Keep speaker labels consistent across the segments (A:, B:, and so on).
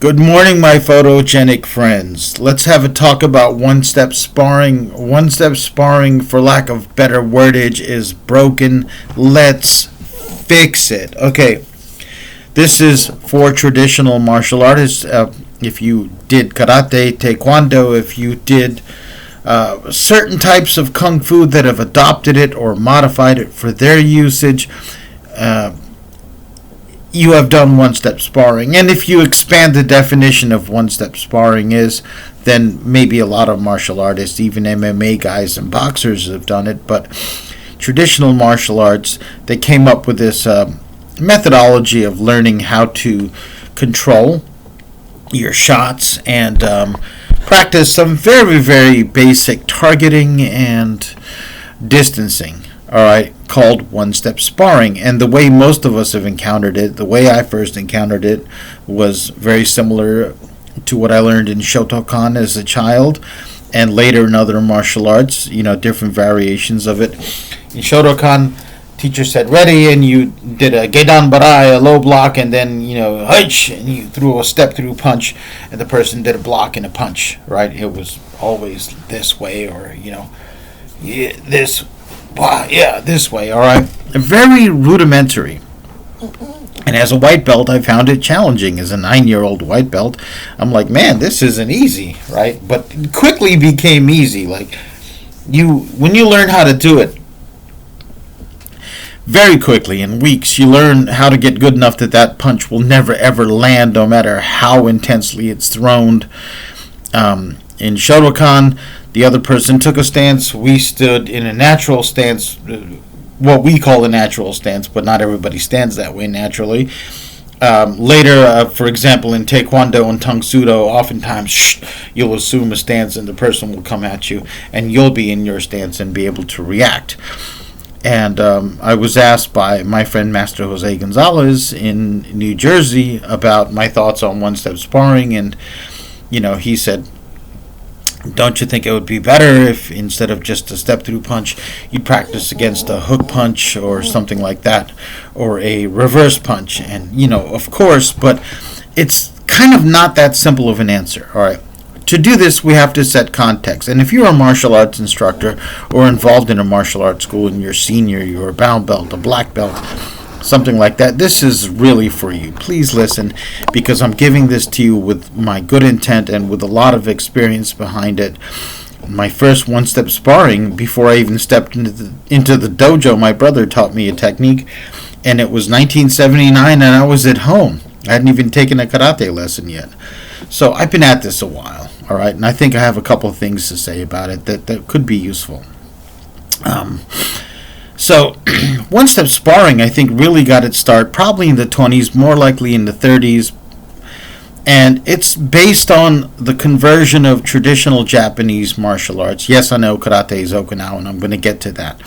A: Good morning, my photogenic friends. Let's have a talk about one-step sparring. One-step sparring, for lack of better wordage, is broken. Let's fix it. Okay, this is for traditional martial artists. If you did karate, taekwondo, if you did certain types of kung fu that have adopted it or modified it for their usage, you have done one-step sparring. And if you expand the definition of one-step sparring is, then maybe a lot of martial artists, even MMA guys and boxers, have done it. But traditional martial arts, they came up with this methodology of learning how to control your shots and practice some very, very basic targeting and distancing. All right, called one-step sparring. And the way most of us have encountered it, the way I first encountered it, was very similar to what I learned in Shotokan as a child, and later in other martial arts, different variations of it. In Shotokan, teacher said ready, and you did a gedan barai, a low block, and then hunch, and you threw a step through punch, and the person did a block and a punch. Right? It was always this way, or this. Wow, yeah, this way, all right. Very rudimentary. And as a white belt, I found it challenging. As a 9-year-old white belt, I'm like, man, this isn't easy, right? But it quickly became easy. Like, when you learn how to do it, very quickly, in weeks, you learn how to get good enough that punch will never, ever land, no matter how intensely it's thrown. In Shotokan, the other person took a stance. We stood in a natural stance, what we call a natural stance, but not everybody stands that way naturally. Later, for example, in Taekwondo and Tang Sudo, oftentimes you'll assume a stance and the person will come at you, and you'll be in your stance and be able to react. And I was asked by my friend Master Jose Gonzalez in New Jersey about my thoughts on one-step sparring, and he said, don't you think it would be better if instead of just a step-through punch, you'd practice against a hook punch or something like that, or a reverse punch? And, of course, but it's kind of not that simple of an answer, all right? To do this, we have to set context. And if you're a martial arts instructor or involved in a martial arts school and you're senior, you're a brown belt, a black belt, something like that, this is really for you. Please listen, because I'm giving this to you with my good intent and with a lot of experience behind it. My first one-step sparring, before I even stepped into the dojo, my brother taught me a technique, and it was 1979, and I was at home. I hadn't even taken a karate lesson yet. So I've been at this a while, all right, and I think I have a couple of things to say about it that could be useful. So, one-step sparring, I think, really got its start probably in the 20s, more likely in the 30s. And it's based on the conversion of traditional Japanese martial arts. Yes, I know karate is Okinawan, I'm going to get to that.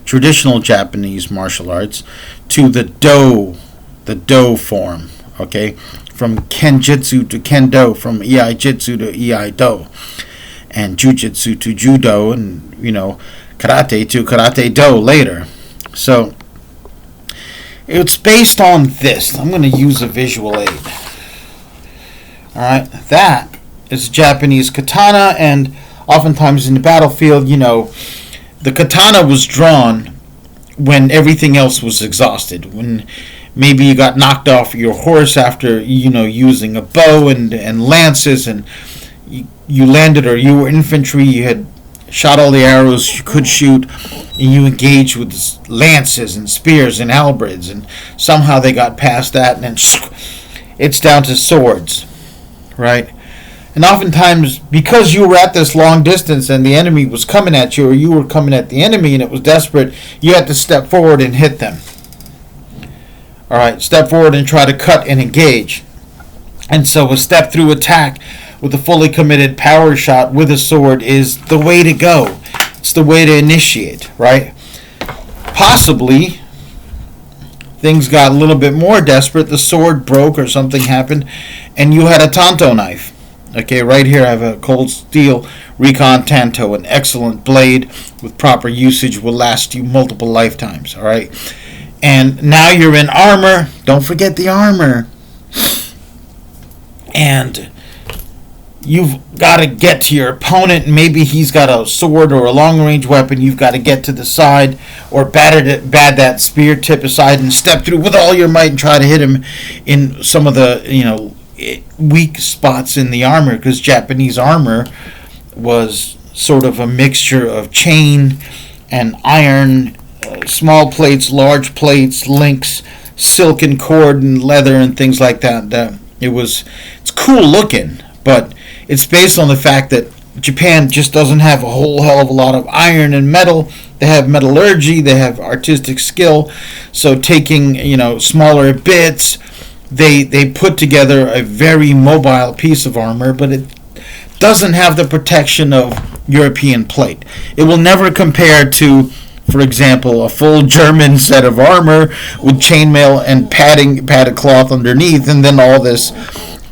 A: Traditional Japanese martial arts to the do form, okay? From kenjutsu to kendo, from iai-jitsu to iai-do, and jujitsu to judo, and, karate to karate do later. So it's based on this. I'm going to use a visual aid. All right, that is Japanese katana, and oftentimes in the battlefield, the katana was drawn when everything else was exhausted. When maybe you got knocked off your horse after using a bow and lances, and you landed, or you were infantry, you had shot all the arrows you could shoot, and you engaged with lances and spears and halberds, and somehow they got past that, and then it's down to swords, right? And oftentimes, because you were at this long distance and the enemy was coming at you, or you were coming at the enemy and it was desperate, you had to step forward and hit them. All right, step forward and try to cut and engage. And so a step-through attack with a fully committed power shot with a sword is the way to go. It's the way to initiate, right? Possibly, things got a little bit more desperate. The sword broke or something happened, and you had a tanto knife. Okay, right here I have a cold steel Recon Tanto, an excellent blade with proper usage will last you multiple lifetimes, all right? And now you're in armor. Don't forget the armor. and you've got to get to your opponent. Maybe he's got a sword or a long-range weapon. You've got to get to the side or bat that spear tip aside and step through with all your might and try to hit him in some of the weak spots in the armor, because Japanese armor was sort of a mixture of chain and iron, small plates, large plates, links, silken cord and leather and things like that. It's cool looking, but it's based on the fact that Japan just doesn't have a whole hell of a lot of iron and metal. They have metallurgy, they have artistic skill. So taking, smaller bits, they put together a very mobile piece of armor, but it doesn't have the protection of European plate. It will never compare to, for example, a full German set of armor with chainmail and padded cloth underneath, and then all this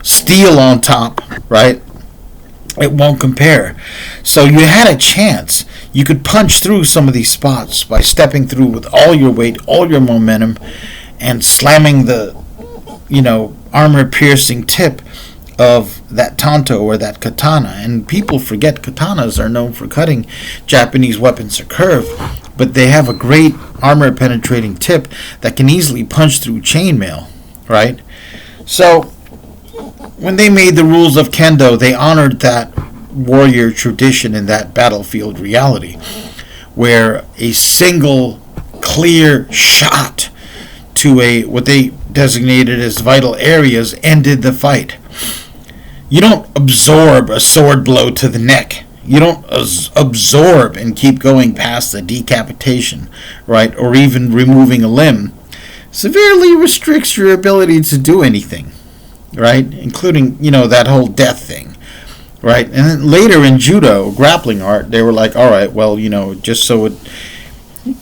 A: steel on top, right? It won't compare. So you had a chance. You could punch through some of these spots by stepping through with all your weight, all your momentum, and slamming the, armor-piercing tip of that tanto or that katana. And people forget katanas are known for cutting. Japanese weapons are curved, but they have a great armor-penetrating tip that can easily punch through chainmail, right? So when they made the rules of kendo, they honored that warrior tradition and that battlefield reality, where a single clear shot to what they designated as vital areas ended the fight. You don't absorb a sword blow to the neck. You don't absorb and keep going past the decapitation, right, or even removing a limb. Severely restricts your ability to do anything, right, including, that whole death thing, right? And then later in judo, grappling art, they were like, all right, well, just so it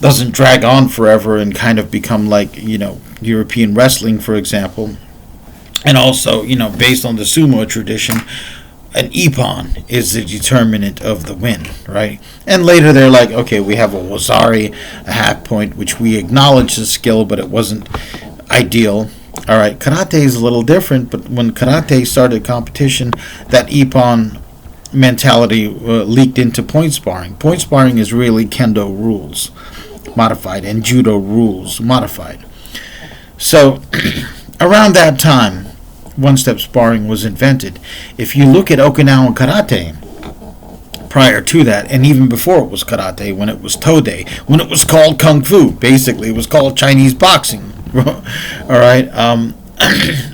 A: doesn't drag on forever and kind of become like, European wrestling, for example, and also, based on the sumo tradition, an ippon is the determinant of the win, right? And later they're like, okay, we have a wazari, a half point, which we acknowledge the skill, but it wasn't ideal. All right, karate is a little different, but when karate started competition, that ippon mentality leaked into point sparring. Point sparring is really kendo rules modified and judo rules modified. So around that time, one-step sparring was invented. If you look at Okinawan karate, prior to that, and even before it was karate, when it was tode, when it was called kung fu, basically it was called Chinese boxing. All right,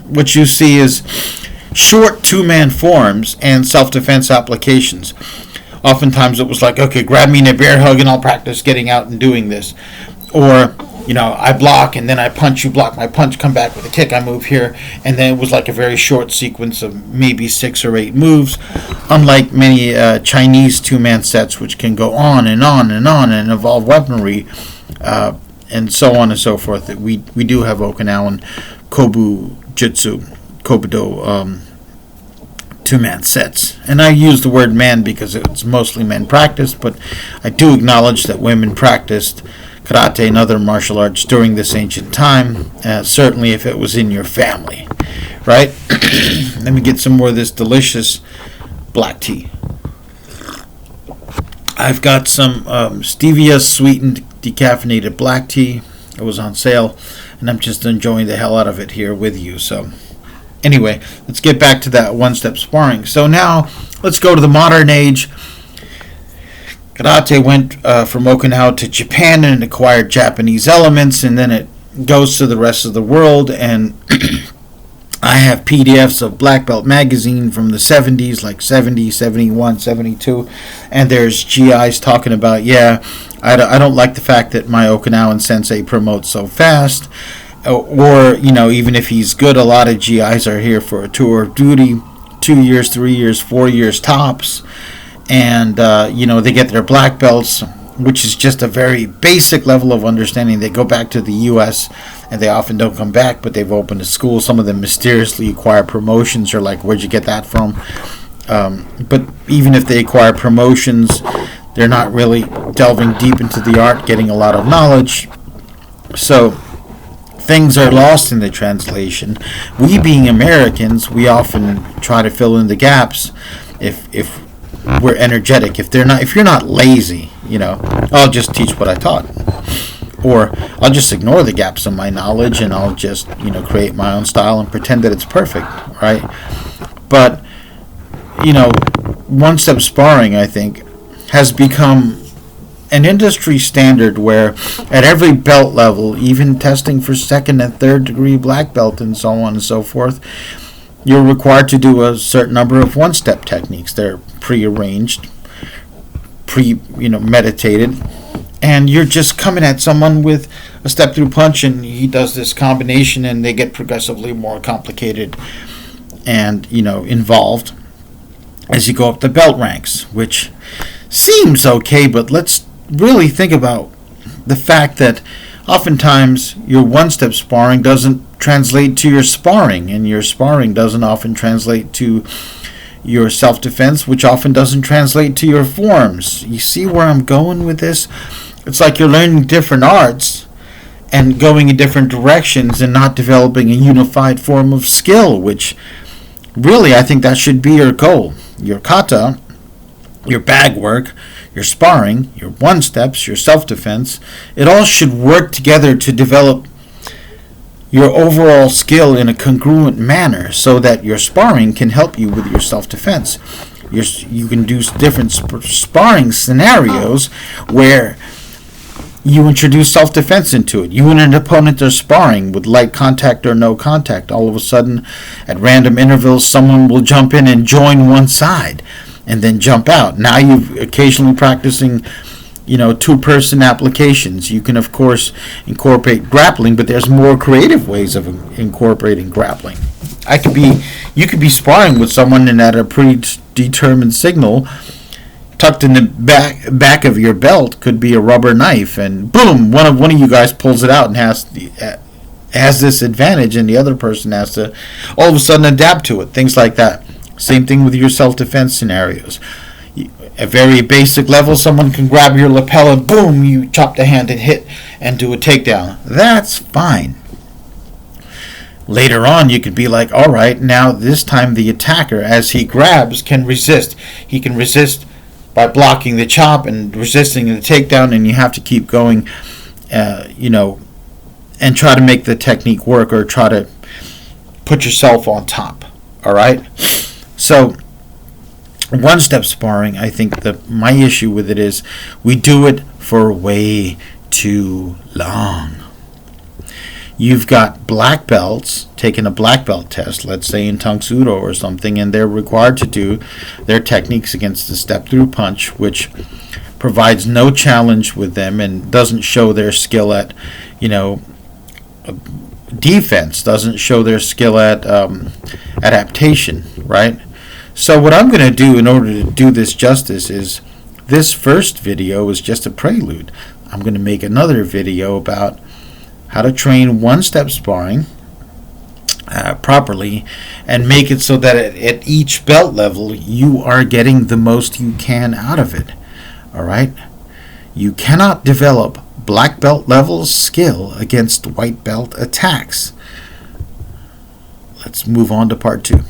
A: what you see is short two-man forms and self-defense applications. Oftentimes it was like, okay, grab me in a bear hug and I'll practice getting out and doing this. Or, I block and then I punch, you block my punch, come back with a kick, I move here. And then it was like a very short sequence of maybe 6 or 8 moves, unlike many Chinese two-man sets, which can go on and on and on and involve weaponry, and so on and so forth. We do have Okinawan Kobu Jutsu, Kobudo two-man sets. And I use the word man because it's mostly men practiced, but I do acknowledge that women practiced karate and other martial arts during this ancient time, certainly if it was in your family, right? Let me get some more of this delicious black tea. I've got some stevia sweetened decaffeinated black tea. It was on sale, and I'm just enjoying the hell out of it here with you. So anyway, let's get back to that one-step sparring. So now let's go to the modern age. Karate went from Okinawa to Japan and acquired Japanese elements, and then it goes to the rest of the world. And I have PDFs of Black Belt magazine from the 70s, like 70, 71, 72, and there's GIs talking about, I don't like the fact that my Okinawan sensei promotes so fast, or, even if he's good, a lot of GIs are here for a tour of duty, 2 years, 3 years, 4 years tops. And, they get their black belts, which is just a very basic level of understanding. They go back to the U.S., and they often don't come back, but they've opened a school. Some of them mysteriously acquire promotions. You're like, where'd you get that from? But even if they acquire promotions, they're not really delving deep into the art, getting a lot of knowledge. So things are lost in the translation. We being Americans, we often try to fill in the gaps if we're energetic. If you're not lazy, I'll just teach what I taught. Or I'll just ignore the gaps in my knowledge and I'll just, create my own style and pretend that it's perfect, right? But, one-step sparring, I think, has become an industry standard where at every belt level, even testing for second and third degree black belt and so on and so forth, you're required to do a certain number of one-step techniques. They're pre-arranged, meditated, and you're just coming at someone with a step-through punch and he does this combination and they get progressively more complicated and, involved as you go up the belt ranks, which seems okay, but let's really think about the fact that oftentimes your one-step sparring doesn't translate to your sparring, and your sparring doesn't often translate to your self-defense, which often doesn't translate to your forms. You see where I'm going with this? It's like you're learning different arts and going in different directions and not developing a unified form of skill, which really I think that should be your goal. Your kata, your bag work, your sparring, your one-steps, your self-defense, it all should work together to develop your overall skill in a congruent manner so that your sparring can help you with your self-defense. You can do different sparring scenarios where you introduce self-defense into it. You and an opponent are sparring with light contact or no contact. All of a sudden, at random intervals, someone will jump in and join one side and then jump out. Now you're occasionally practicing, two-person applications. You can, of course, incorporate grappling, but there's more creative ways of incorporating grappling. You could be sparring with someone and at a predetermined signal, tucked in the back of your belt could be a rubber knife, and boom, one of you guys pulls it out and has this advantage, and the other person has to all of a sudden adapt to it. Things like that. Same thing with your self-defense scenarios. At very basic level, someone can grab your lapel and boom, you chop the hand and hit and do a takedown. That's fine. Later on, you could be like, all right, now this time the attacker, as he grabs, can resist. He can resist by blocking the chop and resisting the takedown, and you have to keep going, and try to make the technique work or try to put yourself on top. All right? So, one-step sparring, I think my issue with it is we do it for way too long. You've got black belts taking a black belt test, let's say in Tang Sudo or something, and they're required to do their techniques against the step-through punch, which provides no challenge with them and doesn't show their skill at, defense, doesn't show their skill at adaptation, right? So what I'm going to do in order to do this justice is this first video is just a prelude. I'm going to make another video about how to train one-step sparring properly and make it so that at each belt level you are getting the most you can out of it. All right? You cannot develop black belt level skill against white belt attacks. Let's move on to part 2.